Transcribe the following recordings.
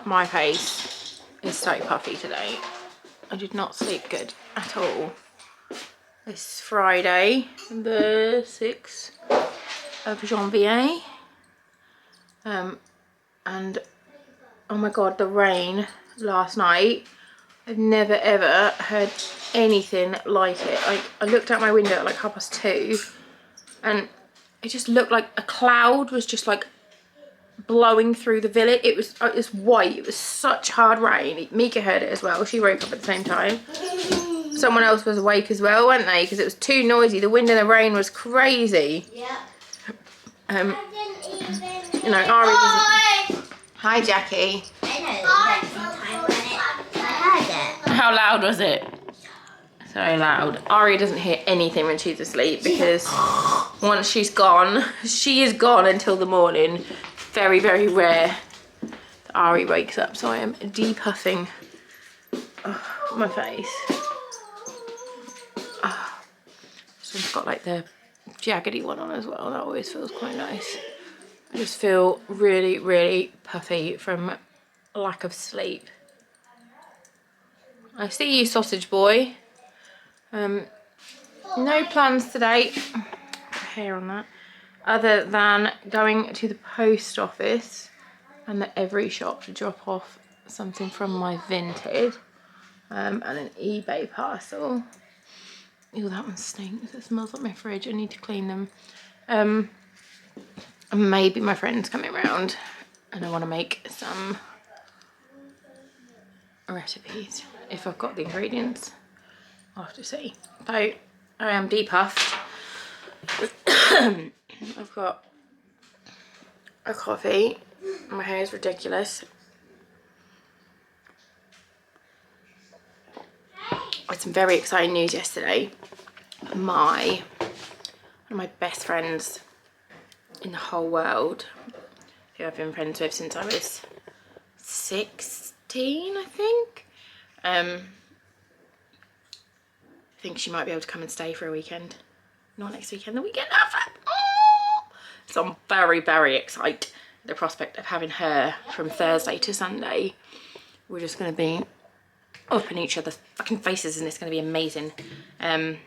my face is so puffy today. I did not sleep good at all. It's Friday, the 6th of Janvier. And oh my god, the rain last night. I've never ever heard anything like it. I looked out my window at like 2:30 and it just looked like a cloud was just like blowing through the village. It was white. It was such hard rain. Mika heard it as well. She woke up at the same time. Someone else was awake as well, weren't they? Because it was too noisy. The wind and the rain was crazy. Yeah. You know, Ari doesn't... Hi, Jackie. How loud was it? So loud. Ari doesn't hear anything when she's asleep because once she's gone, she is gone until the morning. Very, very rare that Ari wakes up. So I am depuffing my face. This one's got like the jaggedy one on as well. That always feels quite nice. I just feel really, really puffy from lack of sleep. I see you, sausage boy. No plans today. Hair on that. Other than going to the post office and the Every shop to drop off something from my Vinted. And an eBay parcel. Ew, that one stinks. It smells like my fridge. I need to clean them. And maybe my friend's coming around and I want to make some recipes. If I've got the ingredients, I'll have to see. So I am depuffed. I've got a coffee. My hair is ridiculous. I had some very exciting news yesterday. One of my best friends in the whole world, who I've been friends with since I was 16, I think. I think she might be able to come and stay for a weekend. Not next weekend, the weekend after. Oh! So I'm very, very excited. The prospect of having her from Thursday to Sunday. We're just going to be up in each other's fucking faces and it's going to be amazing. I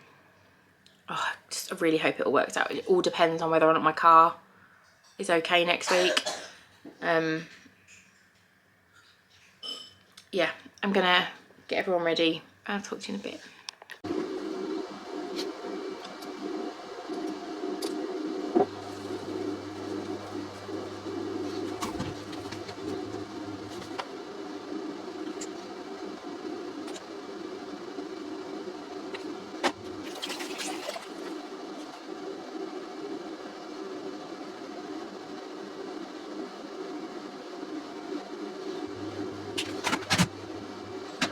really hope it all works out. It all depends on whether or not my car is okay next week. Yeah, I'm going to get everyone ready. I'll talk to you in a bit.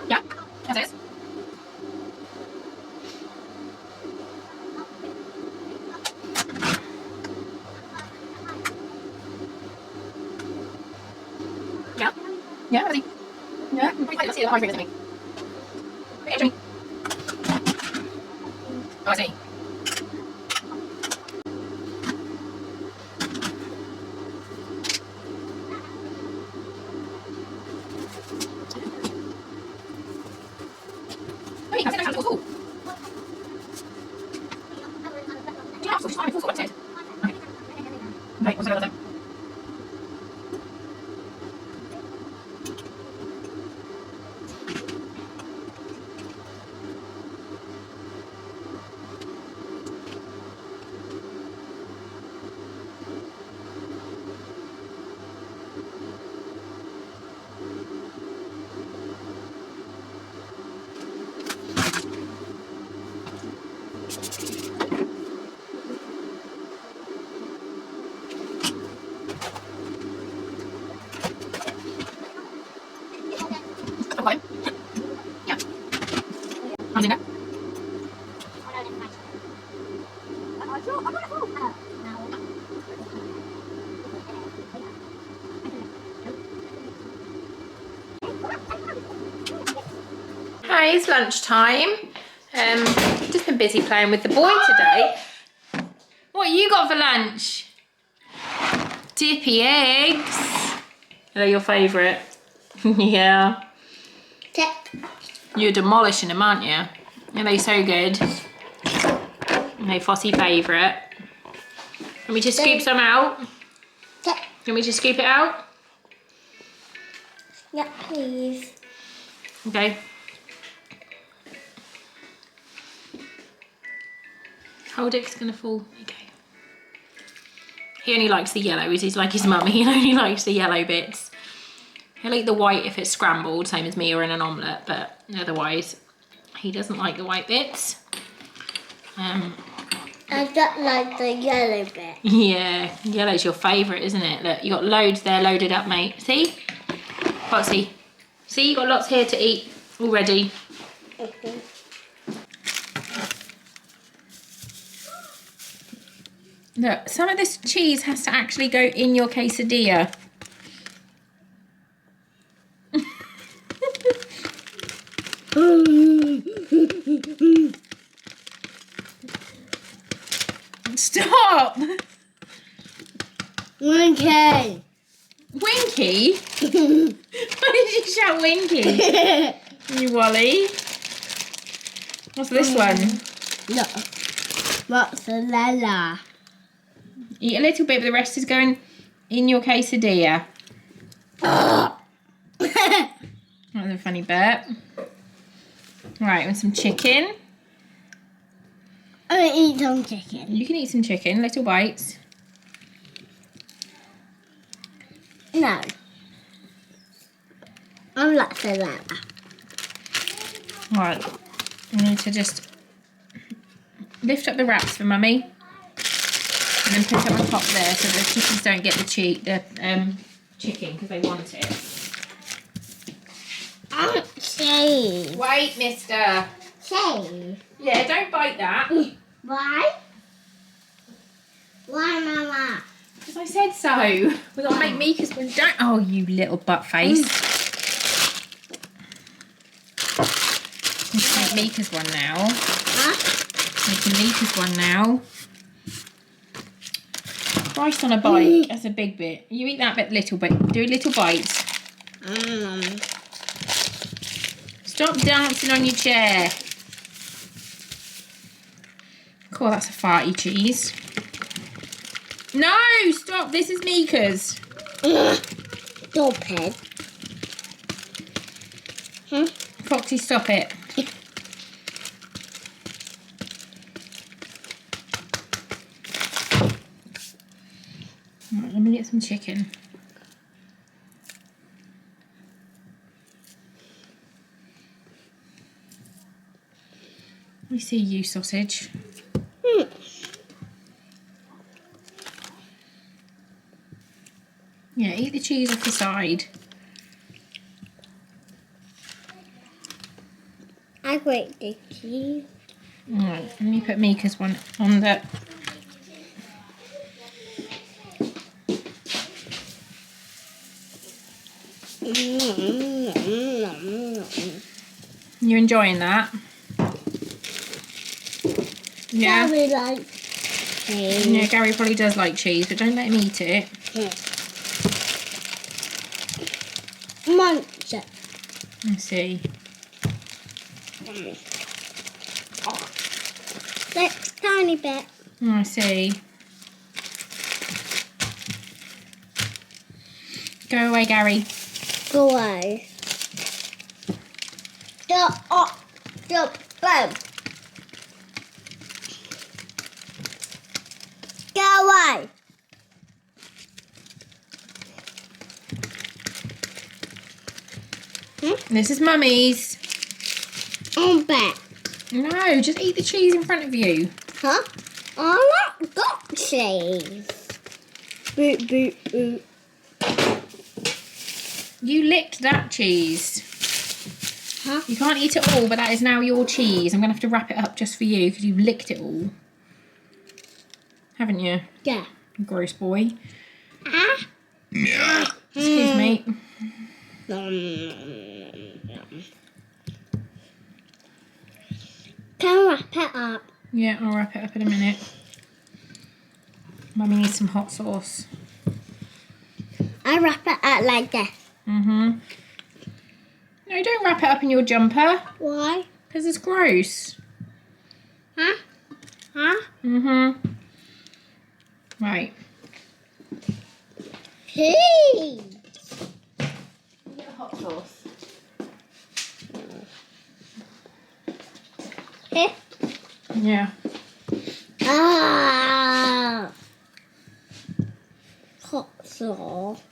Yeah, as is. Yeah. Yeah, ready. Yeah, let's see the hard fingers in me. Okay, Jimmy. Oh, I see. Hey, I'm sitting cool. Yeah, so she's fine, full sort of it. Okay, what's the other thing? Okay. Yeah. Comes in there. Hi, it's lunchtime. Just been busy playing with the boy today. What you got for lunch? Dippy eggs. They're your favourite. Yeah. You're demolishing them, aren't you? Are they so good? Are they Fossy favourite? Can we just scoop some out? Can we just scoop it out? Yeah, please. Okay. Hold it, it's gonna fall. Okay. He only likes the yellows. He's like his mummy. He only likes the yellow bits. He'll eat the white if it's scrambled, same as me or in an omelette, but otherwise he doesn't like the white bits. I don't like the yellow bit. Yeah, yellow's your favourite, isn't it? Look, you got loads there loaded up, mate. See? Foxy. See, you got lots here to eat already. Look, some of this cheese has to actually go in your quesadilla. Stop! Winky. Winky? Why did you shout Winky? You Wally. What's this one? No. Mozzarella. Eat a little bit, but the rest is going in your quesadilla. That was a funny burp. Right, with some chicken. I'm gonna eat some chicken. You can eat some chicken, little bites. No. I'm mozzarella. Right, we need to just lift up the wraps for Mummy. And then put it on top there so the chickens don't get the chicken because they want it. Cheese. Wait, mister. Cheese. Yeah, don't bite that. Why? Why, Mama? Because I said so. We've got to make Mika's one. Don't. Oh, you little butt face. Let's make Mika's one now. Huh? Making Mika's one now. Rice on a bike. That's a big bit. You eat that bit little bit. Do little bites. Stop dancing on your chair. Cool, that's a farty cheese. No, stop. This is Mika's. Stop it. Foxy, stop it. Right, let me get some chicken. We see you, sausage. Yeah, eat the cheese off the side. I grate the cheese. Alright, let me put Mika's one on the... You enjoying that? Yeah. Gary likes cheese. Yeah, Gary probably does like cheese, but don't let him eat it. Monster. Let's see. Like tiny bit. Oh, I see. Go away, Gary. Go away. Stop. Stop. Boom. Go away. This is Mummy's. I'm back. No, just eat the cheese in front of you. Huh? I like got cheese. Boot, boot, boot. You licked that cheese. Huh? You can't eat it all, but that is now your cheese. I'm going to have to wrap it up just for you because you've licked it all. Haven't you? Yeah. Gross boy. Ah. Excuse me. Can I wrap it up? Yeah, I'll wrap it up in a minute. Mummy needs some hot sauce. I wrap it up like this. No, don't wrap it up in your jumper. Why? Because it's gross. Huh? Huh? Mm-hmm. Right. Hey! Get hot sauce. Hey. Yeah. Ah! Hot sauce.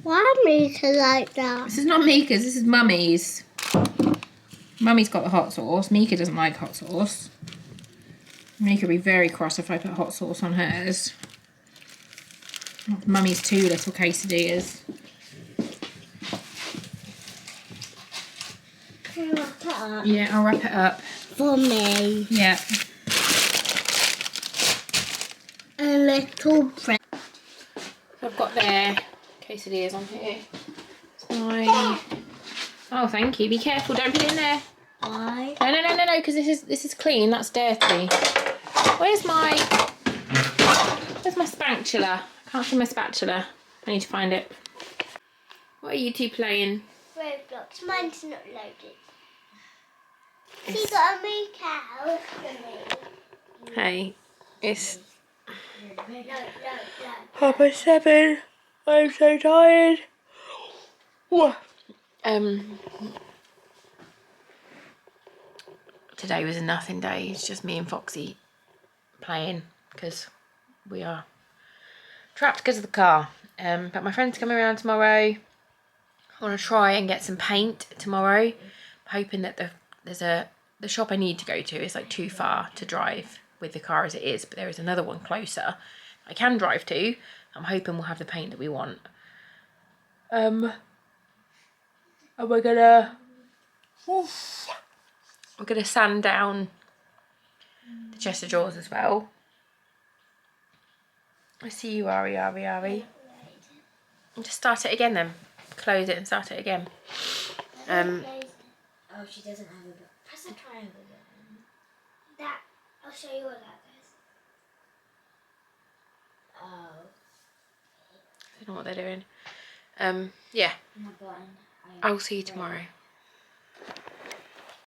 Why make it like that? This is not Mika's, this is Mummy's. Mummy's got the hot sauce. Mika doesn't like hot sauce. Mika will be very cross if I put hot sauce on hers. Mummy's 2 little quesadillas. Can you wrap it up? Yeah, I'll wrap it up. For me. Yeah. A little bread. I've got their quesadillas on here. It's my... Oh, thank you. Be careful. Don't put it in there. Why? No, because this is clean. That's dirty. Where's my spatula? I can't see my spatula. I need to find it. What are you two playing? Roblox. Mine's not loaded. She's got a meat cow for me. Hey, it's No. 7:30. I'm so tired. Today was a nothing day. It's just me and Foxy playing because we are trapped because of the car. But my friend's coming around tomorrow. I want to try and get some paint tomorrow. I'm hoping that the shop I need to go to is like too far to drive with the car as it is, but there is another one closer I can drive to. I'm hoping we'll have the paint that we want. And we're gonna sand down the chest of drawers as well. I see you, Ari. Just start it again then. Close it and start it again. Oh, she doesn't have a button. Press the triangle button. That. I'll show you what that does. Oh. I don't know what they're doing. Yeah. My button. I'll see you tomorrow.